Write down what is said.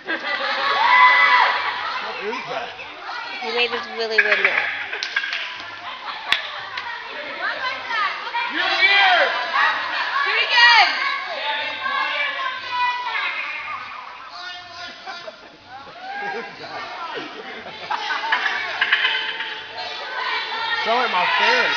What is that? He made this really weird noise. You're weird! Do it again! What is that? Sound like my ferret.